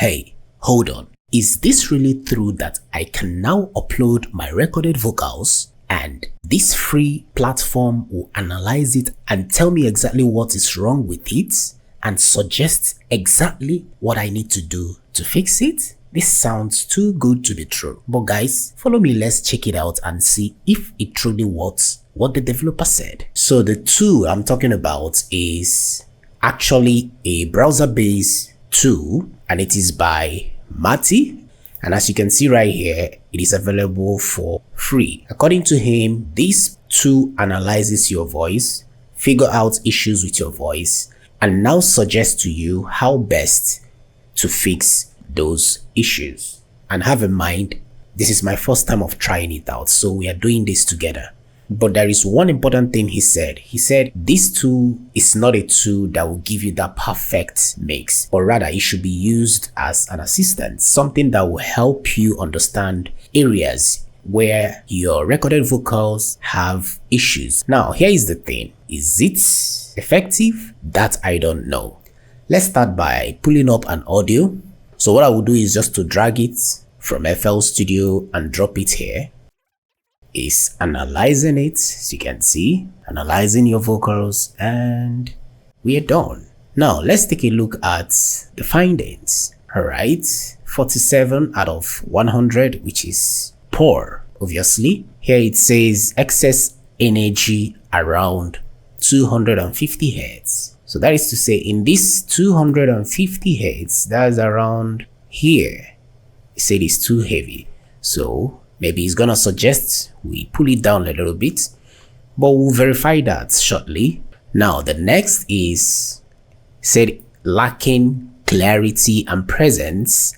Hey, hold on. Is this really true that I can now upload my recorded vocals and this free platform will analyze it and tell me exactly what is wrong with it and suggest exactly what I need to do to fix it? This sounds too good to be true. But guys, follow me, let's check it out and see if it truly works what the developer said. So the tool I'm talking about is actually a browser-based tool, and it is by Mati. And as you can see right here, it is available for free. According to him, this tool analyzes your voice, figure out issues with your voice, and now suggests to you how best to fix those issues. And have in mind, this is my first time of trying it out, so we are doing this together. But there is one important thing he said. He said this tool is not a tool that will give you that perfect mix, but rather it should be used as an assistant, something that will help you understand areas where your recorded vocals have issues. Now, here is the thing. Is it effective? That I don't know. Let's start by pulling up an audio. So what I will do is just to drag it from FL Studio and drop it here. Is analyzing it, as you can see, analyzing your vocals, and we are done. Now let's take a look at the findings. All right, 47 out of 100, which is poor. Obviously, here it says excess energy around 250 Hz. So that is to say, in this 250 Hz, that's around here. It said it's too heavy. So maybe it's gonna suggest we pull it down a little bit, but we'll verify that shortly. Now the next is said lacking clarity and presence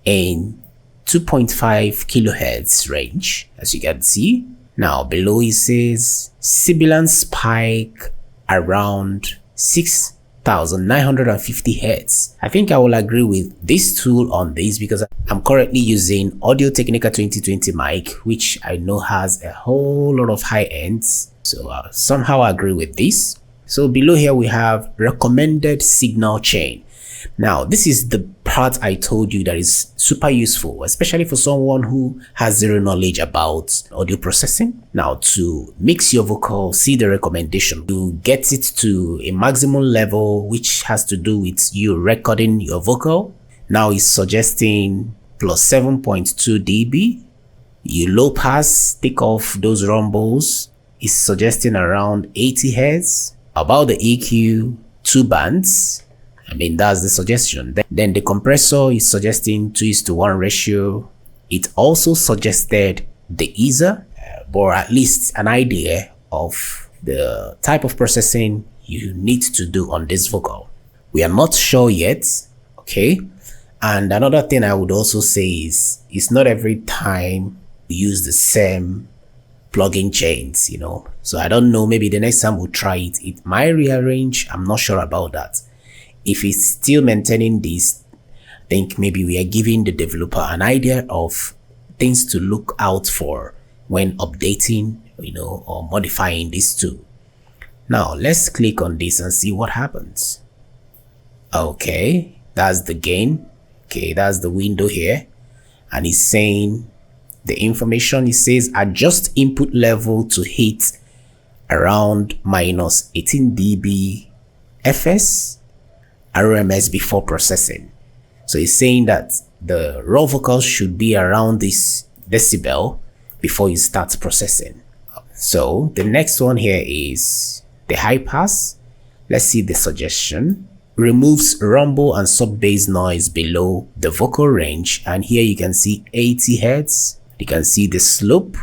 in 2.5 kilohertz range, as you can see. Now below it says sibilance spike around 6,950 Hz. I think I will agree with this tool on this because I'm currently using Audio Technica 2020 mic, which I know has a whole lot of high ends. So somehow I agree with this. So below here we have recommended signal chain. Now this is the part I told you that is super useful, especially for someone who has zero knowledge about audio processing. Now to mix your vocal, see the recommendation to get it to a maximum level, which has to do with you recording your vocal. Now it's suggesting plus 7.2 dB. You low pass, take off those rumbles, is suggesting around 80 Hz. About the EQ, 2 bands. I mean, that's the suggestion. Then the compressor is suggesting 2:1 ratio. It also suggested the de-esser, or at least an idea of the type of processing you need to do on this vocal. We are not sure yet, okay? And another thing I would also say is, it's not every time we use the same plugin chains, you know? So I don't know, maybe the next time we'll try it. It might rearrange, I'm not sure about that. If it's still maintaining this, I think maybe we are giving the developer an idea of things to look out for when updating, you know, or modifying this tool. Now let's click on this and see what happens. Okay, that's the gain. Okay, that's the window here, and it's saying the information. It says adjust input level to hit around minus 18 dB FS RMS before processing. So it's saying that the raw vocals should be around this decibel before you start processing. So the next one here is the high pass. Let's see the suggestion. Removes rumble and sub bass noise below the vocal range, and here you can see 80 Hz. You can see the slope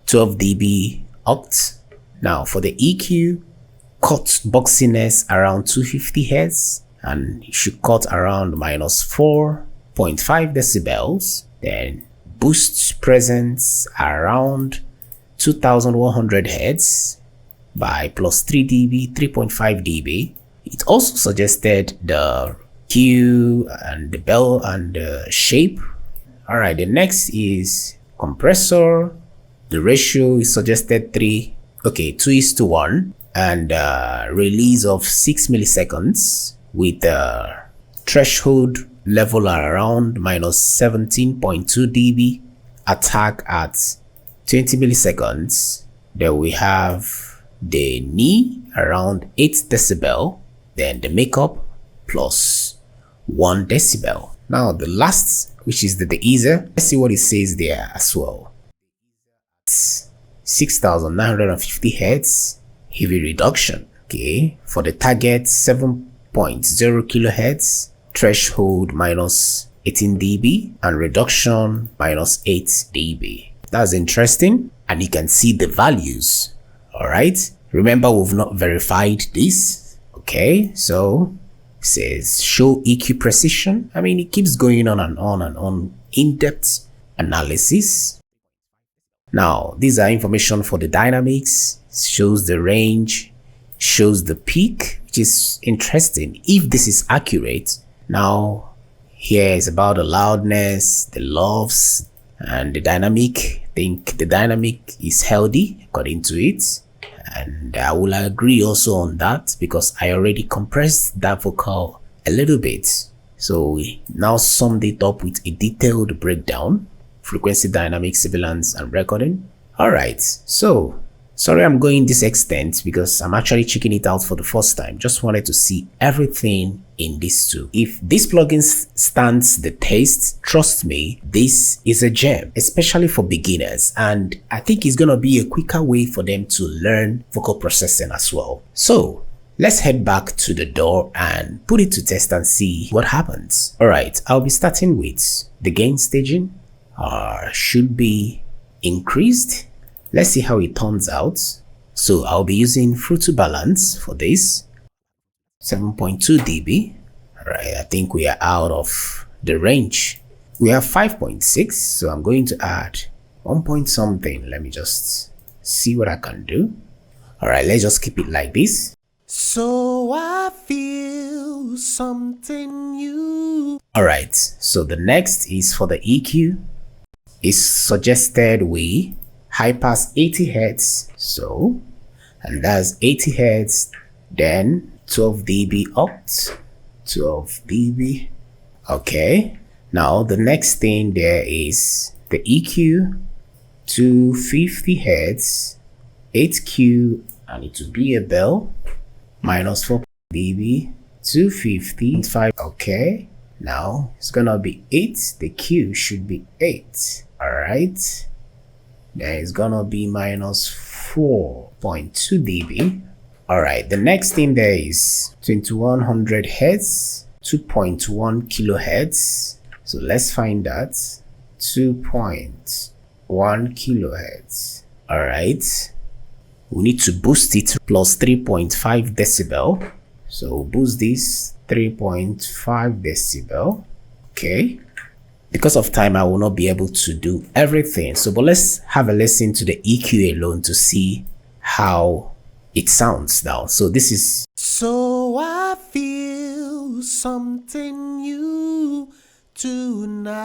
12 dB oct. Now for the EQ, cut boxiness around 250 Hz, and you should cut around minus 4.5 decibels. Then boost presence around 2100 Hz by plus 3 dB, 3.5 dB. It also suggested the Q and the bell and the shape. All right, the next is compressor. The ratio is suggested 2:1, and release of 6 milliseconds with the threshold level around minus 17.2 dB, attack at 20 milliseconds. Then we have the knee around 8 decibel, then the makeup plus 1 decibel. Now the last, which is the de-esser, let's see what it says there as well. It's 6,950 Hz, heavy reduction. Okay, for the target 7.0 kilohertz, threshold minus 18 dB, and reduction minus 8 dB. That's interesting, and you can see the values. All right, remember we've not verified this. Okay, so it says show EQ precision. I mean, it keeps going on and on and on. In-depth analysis. Now these are information for the dynamics. It shows the range, shows the peak, which is interesting if this is accurate. Now here is about the loudness, the lofts, and the dynamic. I think the dynamic is healthy according to it, and I will agree also on that because I already compressed that vocal a little bit. So we now summed it up with a detailed breakdown: frequency, dynamic, sibilance, and recording. Alright, so sorry I'm going this extent because I'm actually checking it out for the first time. Just wanted to see everything in this tool. If this plugin stands the test, trust me, this is a gem, especially for beginners, and I think it's gonna be a quicker way for them to learn vocal processing as well. So let's head back to the DAW and put it to test and see what happens. Alright, I'll be starting with the gain staging. Should be increased. Let's see how it turns out. So I'll be using Fruity Balance for this. 7.2 dB. Alright, I think we are out of the range. We have 5.6, so I'm going to add 1 point something. Let me just see what I can do. Alright, let's just keep it like this. So I feel something new. Alright, so the next is for the EQ. It's suggested we high pass 80 Hz, so, and that's 80 Hz, then 12 dB up, 12 dB. Okay, now the next thing there is the EQ, 250 Hz, 8Q, and it will be a bell, minus 4 dB, 250, 5. Okay, now it's gonna be 8, the Q should be 8. Alright, then it's gonna be minus 4.2 dB. Alright, the next thing there is 2100 Hz, 2.1 kilohertz. So let's find that. 2.1 kilohertz. Alright, we need to boost it plus 3.5 decibel. So boost this 3.5 decibel. Okay. Because of time, I will not be able to do everything. So, but let's have a listen to the EQ alone to see how it sounds now. So this is. So I feel something new tonight.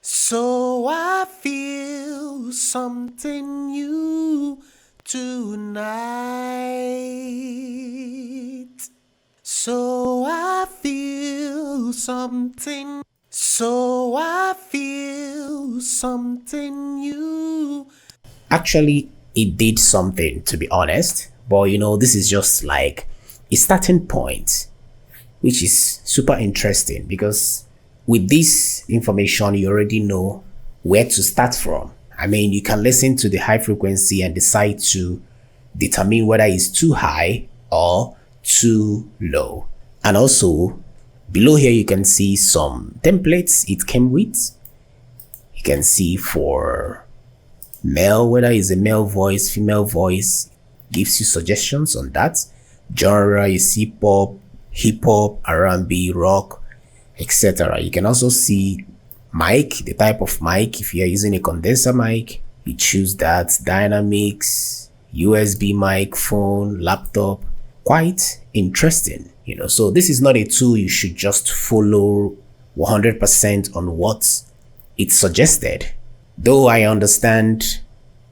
So I feel something new tonight. So I feel something. So I feel something new. Actually, it did something, to be honest. But you know, this is just like a starting point, which is super interesting because with this information, you already know where to start from. I mean, you can listen to the high frequency and decide to determine whether it's too high or too low. And also below here you can see some templates it came with. You can see for male, whether it's a male voice, female voice, gives you suggestions on that. Genre, you see pop, hip hop, R&B, rock, etc. You can also see mic, the type of mic. If you're using a condenser mic, you choose that. Dynamics, USB mic, phone, laptop. Quite interesting, you know. So this is not a tool you should just follow 100% on what it suggested. Though I understand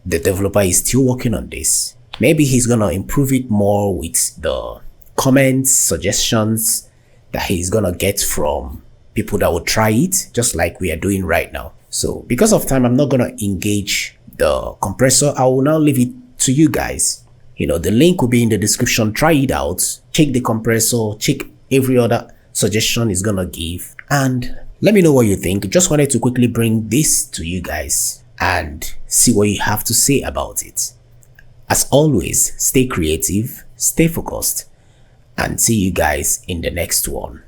the developer is still working on this. Maybe he's gonna improve it more with the comments, suggestions, that he's gonna get from people that will try it, just like we are doing right now. So because of time, I'm not gonna engage the compressor. I will now leave it to you guys. You know, the link will be in the description. Try it out, check the compressor, check every other suggestion is gonna give, and let me know what you think. Just wanted to quickly bring this to you guys and see what you have to say about it. As always, stay creative, stay focused, and see you guys in the next one.